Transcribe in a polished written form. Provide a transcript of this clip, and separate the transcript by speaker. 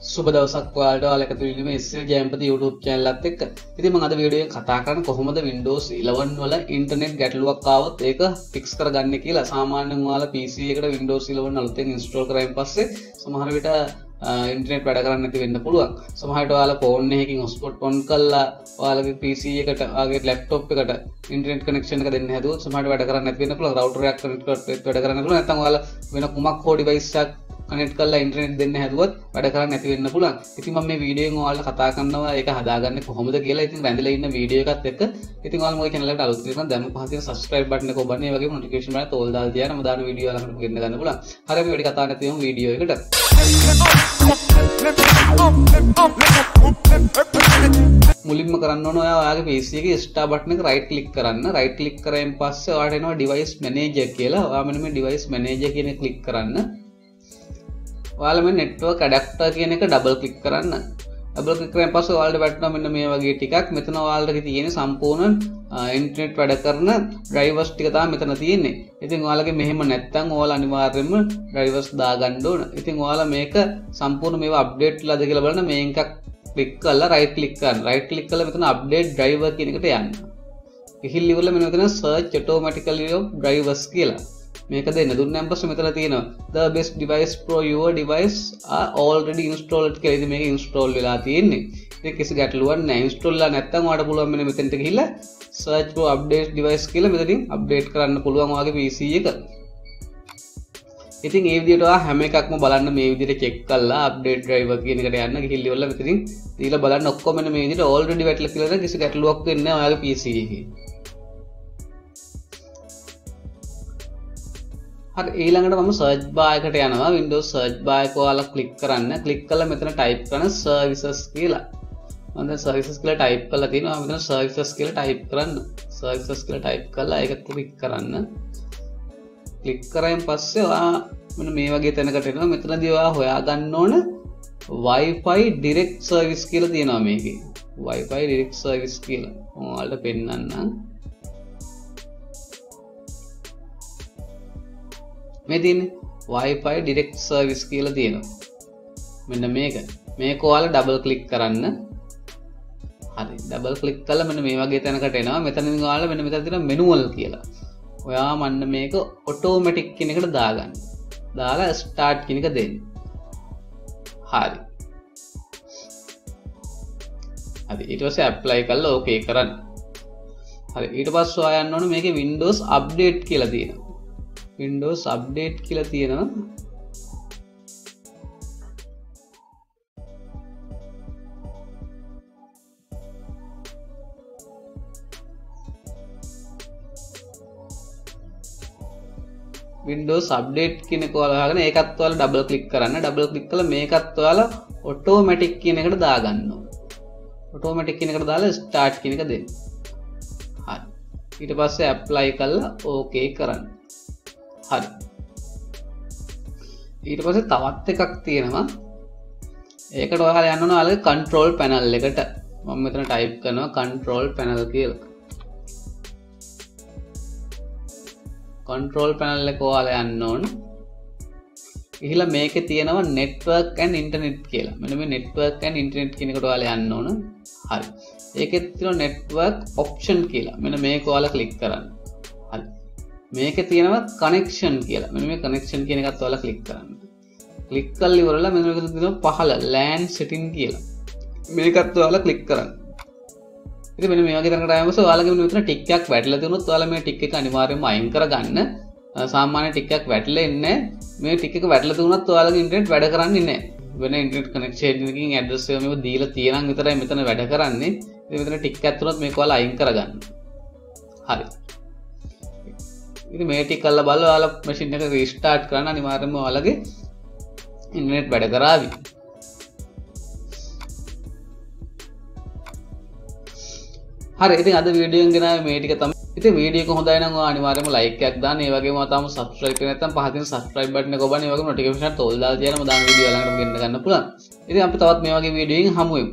Speaker 1: සුබ දවසක් ඔයාලට එකතු වෙන්නේ මේ ශ්‍රී ජයම්පති YouTube channel එකත් එක්ක. ඉතින් මම අද වීඩියෝ එකේ කතා කරන්නේ කොහොමද Windows 11 වල ඉන්ටර්නෙට් ගැටලුවක් ආවොත් ඒක ෆික්ස් කරගන්නේ කියලා. සාමාන්‍යයෙන් ඔයාලා PC එකට Windows 11 අලුතෙන් install කරායින් පස්සේ සමහර විට ඉන්ටර්නෙට් වැඩ කරන්නේ නැති වෙන්න පුළුවන්. සමහර විට ඔයාලා ෆෝන් එකකින් hotspot on කරලා ඔයාලගේ PC එකට ඔයාගේ laptop එකට ඉන්ටර්නෙට් කනෙක්ෂන් එක දෙන්න හැදුවොත් සමහර විට වැඩ කරන්නේ නැති වෙන්න පුළුවන්. router එකක් කනෙක්ට් කරලා වැඩ කරන්න පුළුවන්. නැත්නම් ඔයාලා වෙන කුමක් හෝ device එකක් කනෙක්ට් කරලා ඉන්ටර්නෙට් දෙන්න හැදුවොත් වැඩ කරන්නේ නැති වෙන්න පුළුවන්. ඉතින් මම මේ වීඩියෝ එකෙන් ඔයාලට කතා කරනවා ඒක හදාගන්නේ කොහොමද කියලා. ඉතින් රැඳිලා ඉන්න වීඩියෝ එකත් එක්ක ඉතින් ඔයාලා මගේ channel එකට අලුත් වෙනවා දැන් පහතින් subscribe button එක ඔබන්නේ ඒ වගේම notification බටන් තෝල් දාලා තියාගෙන මම දාන වීඩියෝ ළඟට ගෙන්න ගන්න පුළුවන්. හරි අපි වැඩි කතා නැතිවම වීඩියෝ එකට. මුලින්ම කරන්න ඕන ඔයාගේ PC එකේ start button එක right click කරන්න. right click කරායින් පස්සේ ඔයාලට එනවා device manager කියලා. ඔයා මෙන්න මේ device manager කියන එක click කරන්න. ඔයාලා මේ network adapter කියන එක double click කරන්න. double click කරාන් පස්සේ ඔයාලට වැටෙනවා මෙන්න මේ වගේ ටිකක්. මෙතන ඔයාලට තියෙන සම්පූර්ණ ඉන්ටර්නෙට් වැඩ කරන drivers ටික තමයි මෙතන තියෙන්නේ. ඉතින් ඔයාලගේ මෙහෙම නැත්තම් ඔයාලා අනිවාර්යයෙන්ම drivers දාගන්න ඕන. ඉතින් ඔයාලා මේක සම්පූර්ණ මේවා update වෙලාද කියලා බලන්න මේ එකක් click කරලා right click කරන්න. right click කරලා මෙතන update driver කියන එකට යන්න. ගිහිල්ලා ඉවරලා මෙන්න මෙතන search automatically of drivers කියලා. මේක දෙන්න දුන්නාන් පස්සේ මෙතන තියෙනවා the best device pro your device are already installed කියලා. ඉතින් මේක install වෙලා තියෙන්නේ. ඉතින් කිසි ගැටලුවක් නැහැ. install වෙලා නැත්නම් ඔයාලට පුළුවන් මෙන්න මෙතනට ගිහිල්ලා search for update device කියලා මෙතනින් update කරන්න පුළුවන් ඔයාගේ PC එක. ඉතින් මේ විදිහට ඔයා හැම එකක්ම බලන්න මේ විදිහට check කරලා update driver කියන එකට යන්න ගිහිල්ලා ඉවරලා මෙතනින් දීලා බලන්න ඔක්කොම මෙන්න මේ විදිහට already වැටලා කියලා කිසි ගැටලුවක් වෙන්නේ නැහැ ඔයාගේ PC එකේ. හරි ඊළඟට මම search bar එකට යනවා. Windows search bar එක ඔයාලා click කරන්න. click කරලා මෙතන type කරන services කියලා. මම දැන් services කියලා type කරලා තියෙනවා. මෙතන services කියලා type කරන්න. services කියලා type කරලා ඒක click කරන්න. click කරායින් පස්සේ ඔයා මෙන්න මේ වගේ තැනකට එනවා. මෙතනදී ඔයා හොයාගන්න ඕන Wi-Fi direct service කියලා තියෙනවා මේකේ. Wi-Fi direct service කියලා. ඔයාලට පෙන්නන්නම්. මේ තියෙන්නේ Wi-Fi direct service කියලා තියෙනවා. මෙන්න මේක ඔයාලා double click කරන්න. හරි double click කළා මෙන්න මේ වගේ තැනකට එනවා. මෙතනින් ඔයාලා මෙන්න මෙතන තියෙනවා manual කියලා. ඔයා මන්න මේක automatic කියන එකට දාගන්න. දාලා start කියන එක දෙන්න. හරි. හරි ඊට පස්සේ apply කරලා okay කරන්න. හරි ඊට පස්සේ ඔයා යන්න ඕනේ මේකේ Windows update කියලා තියෙනවා. Windows update කියලා තියෙනවා. Windows update කියන එක ඔයාලා ගන්න ඒකත් ඔයාලා double click කරන්න. double click කළා මේකත් ඔයාලා automatic කියන එකට දාගන්න ඕන. automatic කියන එකට දාලා start කියන එක දෙන්න. හරි. ඊට පස්සේ apply කරලා okay කරන්න. හරි. ඊට පස්සේ තවත් එකක් තියෙනවා. ඒකට ඔයාලා යන්න ඕන ඔයාලගේ control panel එකට. මම මෙතන type කරනවා control panel කියලා. control panel එක ඔයාලා යන්න ඕන. ගිහිල්ලා මේකේ තියෙනවා network and internet කියලා. මෙන්න මේ network and internet කියන එකට ඔයාලා යන්න ඕන. හරි. ඒකෙත් තියෙනවා network option කියලා. මෙන්න මේක ඔයාලා click කරන්න. හරි. මේකේ තියෙනවා connection කියලා. මෙන්න මේ connection කියන එකත් ඔයාලා click කරන්න. click කරලා ඉවරලා මෙන්න මේක තියෙනවා පහළ LAN setting කියලා. මේකත් ඔයාලා click කරන්න. ඉතින් මෙන්න මේ වගේ තැනකට ආවම ඔයාලගේ මෙතන ටික් එකක් වැටලා තියුණොත් ඔයාලා මේ ටික් එක අනිවාර්යයෙන්ම අයින් කරගන්න. සාමාන්‍ය ටික් එකක් වැටලා ඉන්නේ මේ ටික් එක වැටලා තියුණත් ඔයාලගේ ඉන්ටර්නෙට් වැඩ කරන්නේ නැහැ. වෙන ඉන්ටර්නෙට් කනෙක්ෂන් එකකින් ඇඩ්‍රස් එක මේව දීලා තියෙනම් විතරයි මෙතන වැඩ කරන්නේ. ඉතින් මෙතන ටික් එකක් තුනත් මේක ඔයාලා අයින් කරගන්න. හරි. ඉතින් මේ ටික කරලා බලලා ඔයාලා මැෂින් එක රීස්ටාර්ට් කරන්න අනිවාර්යයෙන්ම ඔයාලගේ ඉන්ටර්නෙට් වැඩ කරાવી. හරි ඉතින් අද වීඩියෝ එකෙන් ගෙනාවේ මේ ටික තමයි. ඉතින් වීඩියෝ එක හොඳයි නම් ඔයා අනිවාර්යයෙන්ම ලයික් එකක් දාන්න. ඒ වගේම තාම subscribe කරේ නැත්නම් පහතින් subscribe button එක ඔබන්න. ඒ වගේම notification එක තෝල් දාලා තියනම දාන වීඩියෝ ළඟට ගෙන්න ගන්න පුළුවන්. ඉතින් අපි තවත් මේ වගේ වීඩියෝ එකකින් හමු වෙමු.